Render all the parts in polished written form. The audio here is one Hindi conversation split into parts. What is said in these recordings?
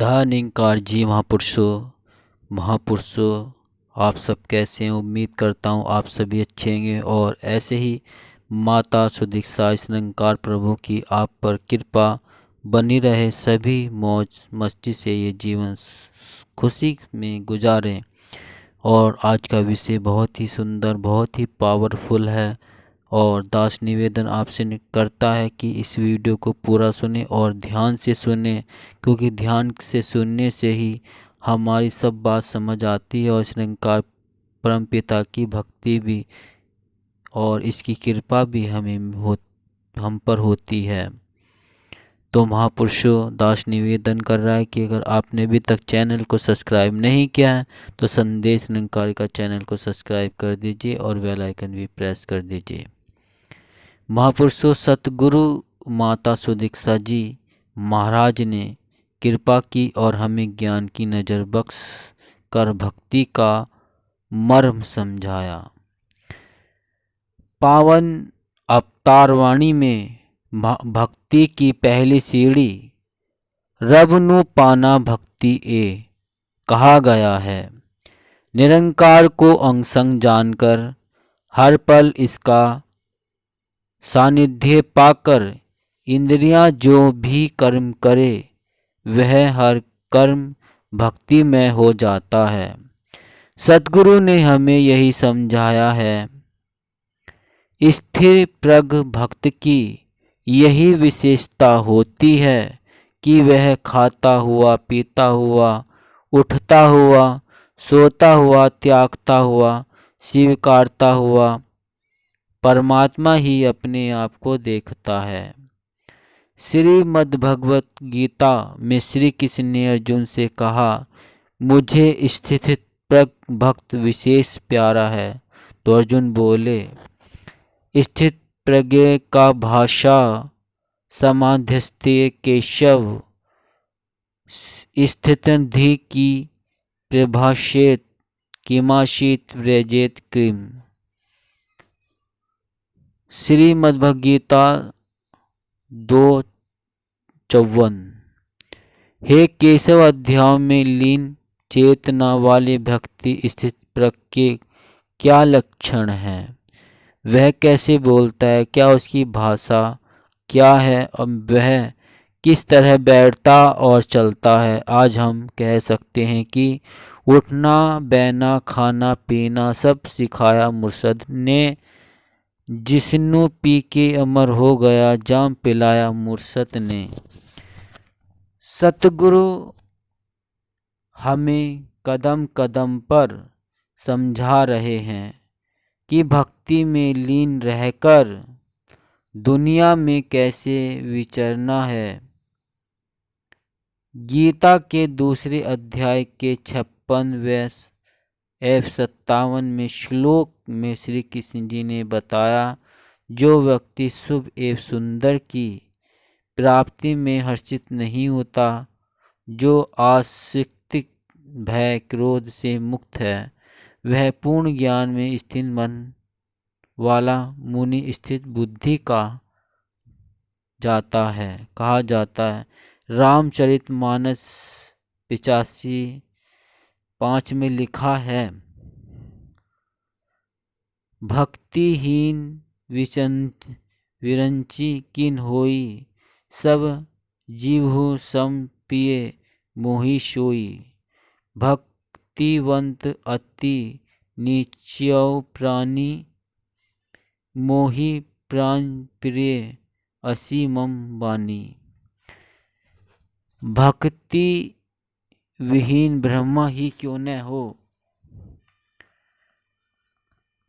द निरंकार जी महापुरुषों आप सब कैसे हैं। उम्मीद करता हूँ आप सभी अच्छे होंगे और ऐसे ही माता सुदीक्षा इस निरंकार प्रभु की आप पर कृपा बनी रहे। सभी मौज मस्ती से ये जीवन खुशी में गुजारें। और आज का विषय बहुत ही सुंदर बहुत ही पावरफुल है और दास निवेदन आपसे करता है कि इस वीडियो को पूरा सुने और ध्यान से सुने, क्योंकि ध्यान से सुनने से ही हमारी सब बात समझ आती है और इस निरंकार परम पिता की भक्ति भी और इसकी कृपा भी हम पर होती है। तो महापुरुषों दास निवेदन कर रहा है कि अगर आपने अभी तक चैनल को सब्सक्राइब नहीं किया है तो संदेश निरंकार का चैनल को सब्सक्राइब कर दीजिए और बेल आइकन भी प्रेस कर दीजिए। महापुरुषों सतगुरु माता सुदीक्षा जी महाराज ने कृपा की और हमें ज्ञान की नज़र बख्श कर भक्ति का मर्म समझाया। पावन अवतारवाणी में भक्ति की पहली सीढ़ी रब नु पाना भक्ति ए कहा गया है। निरंकार को अंग संग जानकर हर पल इसका सानिध्य पाकर इंद्रियां जो भी कर्म करे वह हर कर्म भक्ति में हो जाता है। सतगुरु ने हमें यही समझाया है। स्थिर प्रज्ञ भक्त की यही विशेषता होती है कि वह खाता हुआ पीता हुआ उठता हुआ सोता हुआ त्यागता हुआ स्वीकारता हुआ परमात्मा ही अपने आप को देखता है। श्रीमद्भगवत गीता में श्री कृष्ण ने अर्जुन से कहा, मुझे स्थित प्रज्ञ भक्त विशेष प्यारा है। तो अर्जुन बोले, स्थित प्रज्ञ का भाषा समाध्यस्ते केशव स्थितधि की प्रभाषेत किमाशीत व्रजेत क्रीम। श्रीमद्भगवद्गीता 2:54। हे केशव, अध्याय में लीन चेतना वाले भक्ति स्थित प्रज्ञ के क्या लक्षण हैं? वह कैसे बोलता है? क्या उसकी भाषा क्या है? अब वह किस तरह बैठता और चलता है? आज हम कह सकते हैं कि उठना बैठना खाना पीना सब सिखाया मुर्शद ने। जिस्नु पी के अमर हो गया जाम पिलाया मुर्शद ने। सतगुरु हमें कदम कदम पर समझा रहे हैं कि भक्ति में लीन रहकर दुनिया में कैसे विचरना है। गीता के दूसरे अध्याय के 56वें एवं 57 में श्लोक में श्री कृष्ण जी ने बताया, जो व्यक्ति शुभ एवं सुंदर की प्राप्ति में हर्षित नहीं होता, जो आसक्ति भय क्रोध से मुक्त है, वह पूर्ण ज्ञान में स्थित मन वाला मुनि स्थित बुद्धि का कहा जाता है। रामचरितमानस 85:5 में लिखा है, भक्तिहीन विरंची किन होई, सब जीवहु सम पिए मोहि सोई। भक्तिवंत अति नीच्यो प्राणी, मोहि प्राण प्रिय असी मम बानी। भक्ति विहीन ब्रह्मा ही क्यों न हो,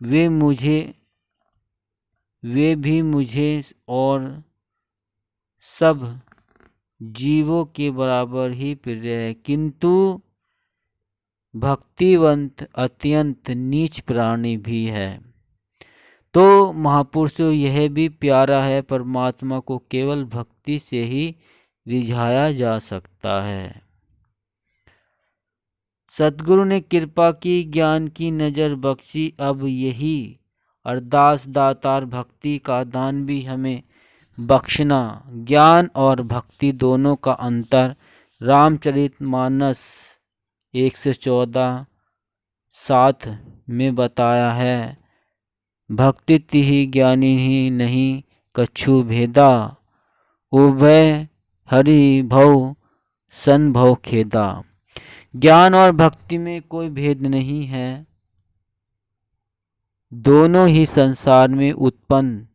वे भी मुझे और सब जीवों के बराबर ही प्रिय है, किंतु भक्तिवंत अत्यंत नीच प्राणी भी है। तो महापुरुषों यह भी प्यारा है, परमात्मा को केवल भक्ति से ही रिझाया जा सकता है। सतगुरु ने कृपा की ज्ञान की नज़र बख्शी। अब यही अरदास दातार भक्ति का दान भी हमें बख्शना। ज्ञान और भक्ति दोनों का अंतर रामचरितमानस 114:7 में बताया है, भक्ति तिहि ज्ञानी ही नहीं कछु भेदा, उभय हरि भव सन भव खेदा। ज्ञान और भक्ति में कोई भेद नहीं है, दोनों ही संसार में उत्पन्न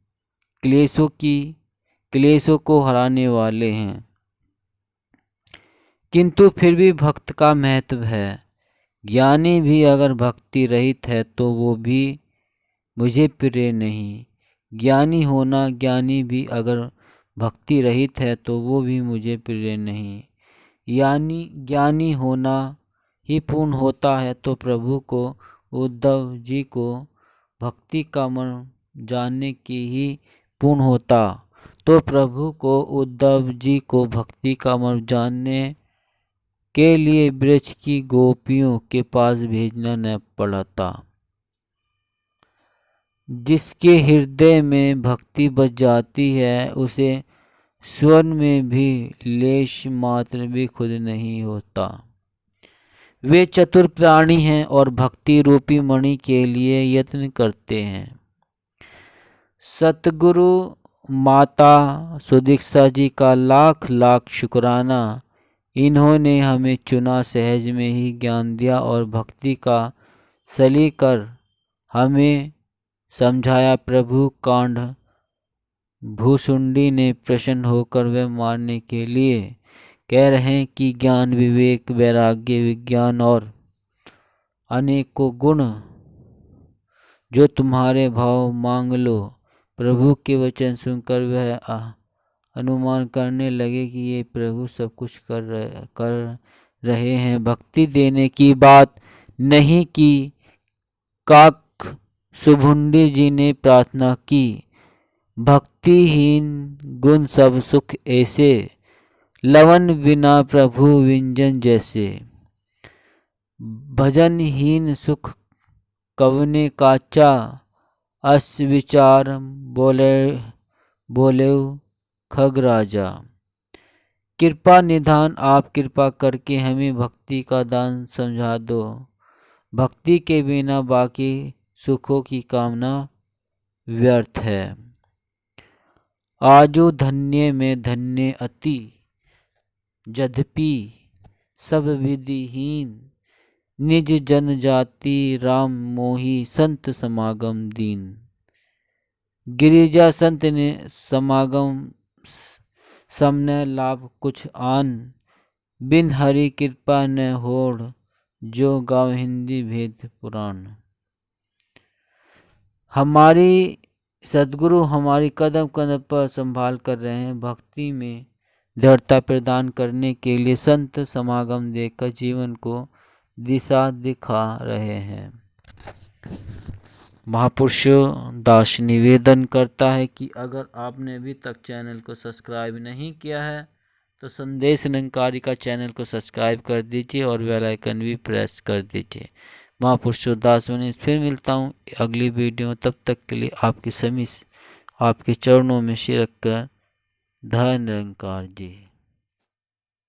क्लेशों को हराने वाले हैं। किंतु फिर भी भक्त का महत्व है। ज्ञानी भी अगर भक्ति रहित है तो वो भी मुझे प्रिय नहीं। ज्ञानी भी अगर भक्ति रहित है तो वो भी मुझे प्रिय नहीं। यानी ज्ञानी होना ही पूर्ण होता है। तो प्रभु को उद्धव जी को भक्ति का मर्म जानने की ही पूर्ण होता। तो प्रभु को उद्धव जी को भक्ति का मर्म जानने के लिए ब्रज की गोपियों के पास भेजना न पड़ता। जिसके हृदय में भक्ति बस जाती है उसे स्वर्ण में भी लेश मात्र भी खुद नहीं होता। वे चतुर प्राणी हैं और भक्ति रूपी मणि के लिए यत्न करते हैं। सतगुरु माता सुदीक्षा जी का लाख लाख शुक्राना। इन्होंने हमें चुना, सहज में ही ज्ञान दिया और भक्ति का सलीकर हमें समझाया। प्रभु कांड भूसुंडी ने प्रसन्न होकर वह मारने के लिए कह रहे हैं कि ज्ञान विवेक वैराग्य विज्ञान और अनेकों गुण जो तुम्हारे भाव मांग लो। प्रभु के वचन सुनकर वह अनुमान करने लगे कि ये प्रभु सब कुछ कर रहे हैं। भक्ति देने की बात नहीं की। काक सुभुंडी जी ने प्रार्थना की, भक्तिहीन गुण सब सुख ऐसे, लवन बिना प्रभु विंजन जैसे। भजनहीन सुख कवने काचा, अस विचार बोले खग राजा। कृपा निधान, आप कृपा करके हमें भक्ति का दान समझा दो। भक्ति के बिना बाकी सुखों की कामना व्यर्थ है। आजो धन्य में धन्य अति, यद्यपि सब विधिहीन। निज जन जाति राम मोही, संत समागम दीन। गिरिजा संत ने समागम समन लाभ कुछ आन, बिन हरि कृपा न होड़, जो गाँव हिंदी भेद पुराण। हमारी सद्गुरु हमारी कदम कदम पर संभाल कर रहे हैं। भक्ति में दृढ़ता प्रदान करने के लिए संत समागम देकर जीवन को दिशा दिखा रहे हैं। महापुरुष दास निवेदन करता है कि अगर आपने अभी तक चैनल को सब्सक्राइब नहीं किया है तो संदेश निरंकारी का चैनल को सब्सक्राइब कर दीजिए और बेल आइकन भी प्रेस कर दीजिए। महापुरुष दास में फिर मिलता हूँ अगली वीडियो में। तब तक के लिए आपके चरणों में सिर रखकर धन्य निरंकार जी।